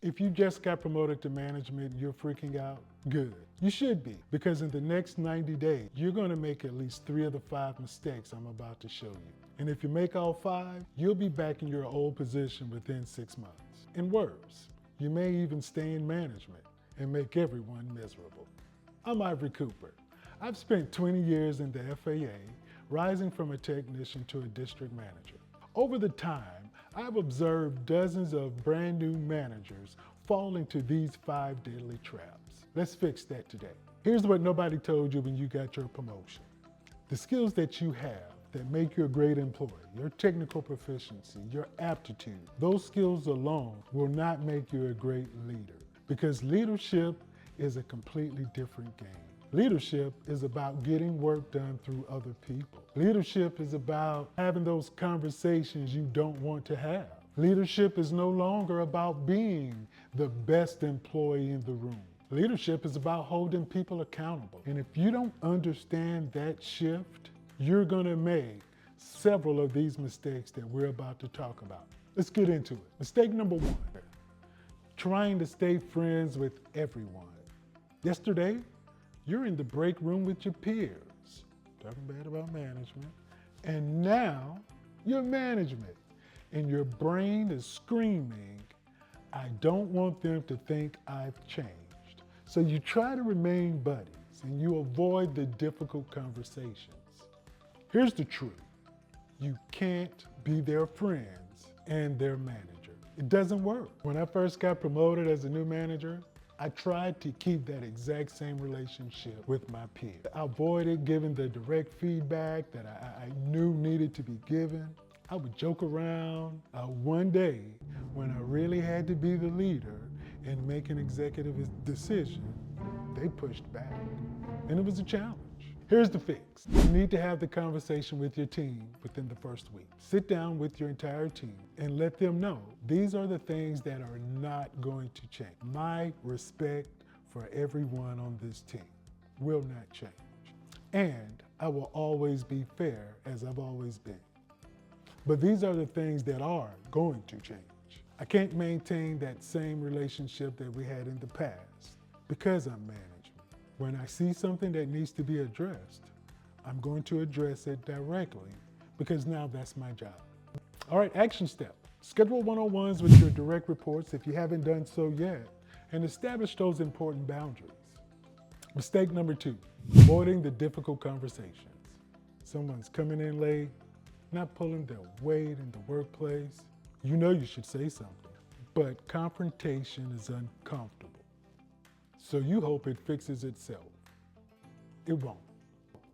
If you just got promoted to management and you're freaking out, good. You should be, because in the next 90 days, you're going to make at least 3 of the 5 mistakes I'm about to show you. And if you make all 5, you'll be back in your old position within 6 months. And worse, you may even stay in management and make everyone miserable. I'm Ivory Cooper. I've spent 20 years in the FAA, rising from a technician to a district manager. Over the time, I've observed dozens of brand new managers fall into these 5 deadly traps. Let's fix that today. Here's what nobody told you when you got your promotion. The skills that you have that make you a great employee, your technical proficiency, your aptitude, those skills alone will not make you a great leader, because leadership is a completely different game. Leadership is about getting work done through other people. Leadership is about having those conversations you don't want to have. Leadership is no longer about being the best employee in the room. Leadership is about holding people accountable. And if you don't understand that shift, you're gonna make several of these mistakes that we're about to talk about. Let's get into it. Mistake number 1, trying to stay friends with everyone. Yesterday, you're in the break room with your peers, talking bad about management, and now you're management, and your brain is screaming, I don't want them to think I've changed. So you try to remain buddies, and you avoid the difficult conversations. Here's the truth. You can't be their friends and their manager. It doesn't work. When I first got promoted as a new manager, I tried to keep that exact same relationship with my peers. I avoided giving the direct feedback that I knew needed to be given. I would joke around. One day, when I really had to be the leader and make an executive decision, they pushed back. And it was a challenge. Here's the fix. You need to have the conversation with your team within the first week. Sit down with your entire team and let them know these are the things that are not going to change. My respect for everyone on this team will not change. And I will always be fair, as I've always been. But these are the things that are going to change. I can't maintain that same relationship that we had in the past because I'm management. When I see something that needs to be addressed, I'm going to address it directly, because now that's my job. All right, action step. Schedule one-on-ones with your direct reports if you haven't done so yet, and establish those important boundaries. Mistake number 2, avoiding the difficult conversations. Someone's coming in late, not pulling their weight in the workplace. You know you should say something, but confrontation is uncomfortable. So you hope it fixes itself. It won't.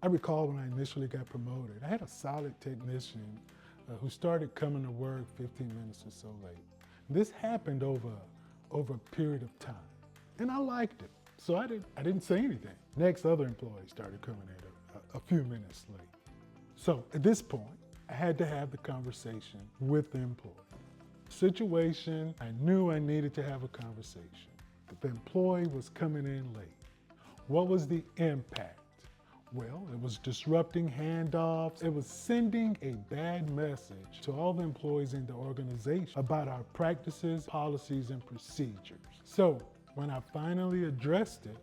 I recall when I initially got promoted, I had a solid technician who started coming to work 15 minutes or so late. This happened over a period of time, and I liked it, so I didn't say anything. Next, other employees started coming in a few minutes late. So at this point, I had to have the conversation with the employee. Situation, I knew I needed to have a conversation. The employee was coming in late. What was the impact? Well, it was disrupting handoffs. It was sending a bad message to all the employees in the organization about our practices, policies, and procedures. So when I finally addressed it,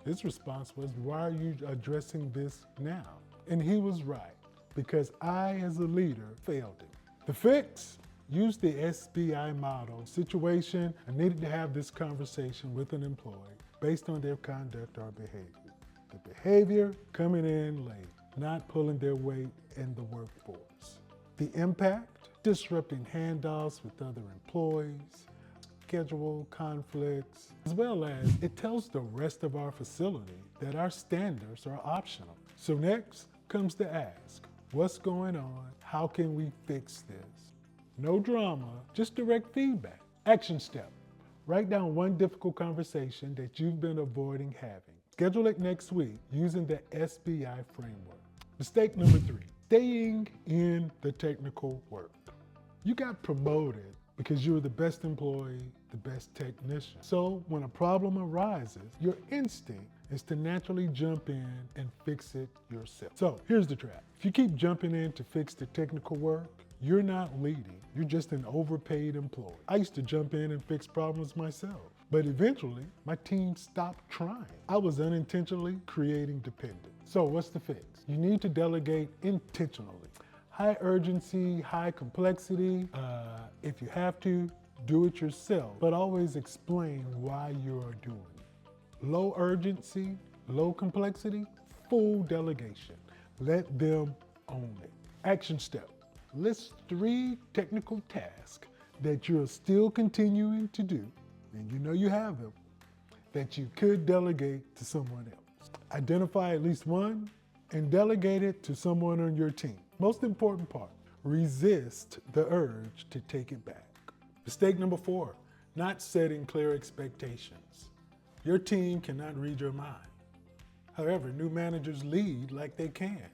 his response was, why are you addressing this now? And he was right, because I, as a leader, failed it. The fix? Use the S.B.I. model. Situation, I needed to have this conversation with an employee based on their conduct or behavior. The behavior, coming in late, not pulling their weight in the workforce. The impact, disrupting handoffs with other employees, schedule conflicts, as well as it tells the rest of our facility that our standards are optional. So next comes the ask, what's going on? How can we fix this? No drama, just direct feedback. Action step. Write down one difficult conversation that you've been avoiding having. Schedule it next week using the S.B.I. framework. Mistake number 3, staying in the technical work. You got promoted because you were the best employee, the best technician. So when a problem arises, your instinct is to naturally jump in and fix it yourself. So here's the trap. If you keep jumping in to fix the technical work, You're not leading, you're just an overpaid employee. I used to jump in and fix problems myself, but eventually my team stopped trying. I was unintentionally creating dependence. So what's the fix? You need to delegate intentionally. High urgency, high complexity. If you have to, do it yourself, but always explain why you are doing it. Low urgency, low complexity, full delegation. Let them own it. Action step. List 3 technical tasks that you're still continuing to do, and you know you have them, that you could delegate to someone else. Identify at least one and delegate it to someone on your team. Most important part, resist the urge to take it back. Mistake number 4, not setting clear expectations. Your team cannot read your mind. However, new managers lead like they can.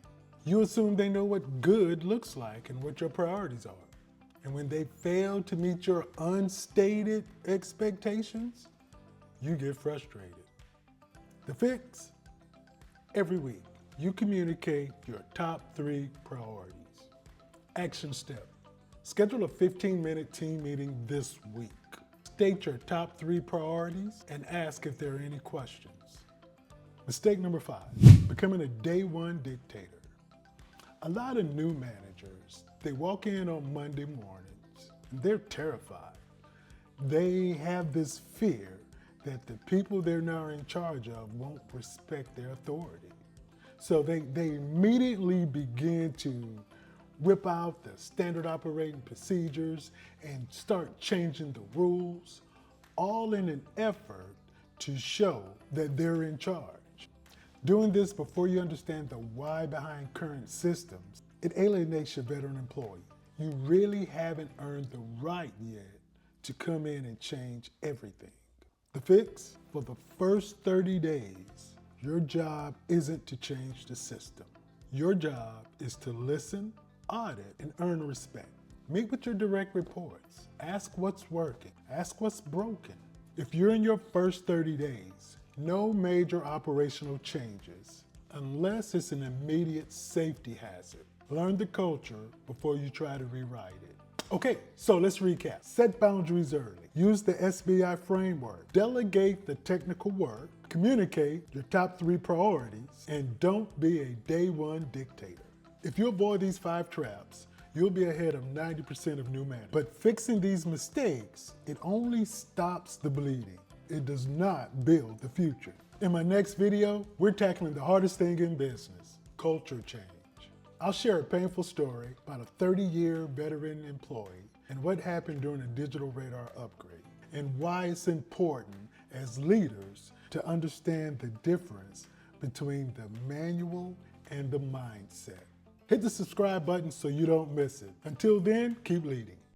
You assume they know what good looks like and what your priorities are. And when they fail to meet your unstated expectations, you get frustrated. The fix? Every week, you communicate your top 3 priorities. Action step. Schedule a 15-minute team meeting this week. State your top 3 priorities and ask if there are any questions. Mistake number 5, becoming a day 1 dictator. A lot of new managers, they walk in on Monday mornings and they're terrified. They have this fear that the people they're now in charge of won't respect their authority. So they immediately begin to whip out the standard operating procedures and start changing the rules, all in an effort to show that they're in charge. Doing this before you understand the why behind current systems, it alienates your veteran employee. You really haven't earned the right yet to come in and change everything. The fix? For the first 30 days, your job isn't to change the system. Your job is to listen, audit, and earn respect. Meet with your direct reports. Ask what's working. Ask what's broken. If you're in your first 30 days, no major operational changes unless it's an immediate safety hazard. Learn the culture before you try to rewrite it. Okay, so let's recap. Set boundaries early. Use the S.B.I. framework. Delegate the technical work. Communicate your top 3 priorities. And don't be a day 1 dictator. If you avoid these 5 traps, you'll be ahead of 90% of new managers. But fixing these mistakes, it only stops the bleeding. It does not build the future. In my next video, we're tackling the hardest thing in business, culture change. I'll share a painful story about a 30-year veteran employee and what happened during a digital radar upgrade, and why it's important as leaders to understand the difference between the manual and the mindset. Hit the subscribe button so you don't miss it. Until then, keep leading.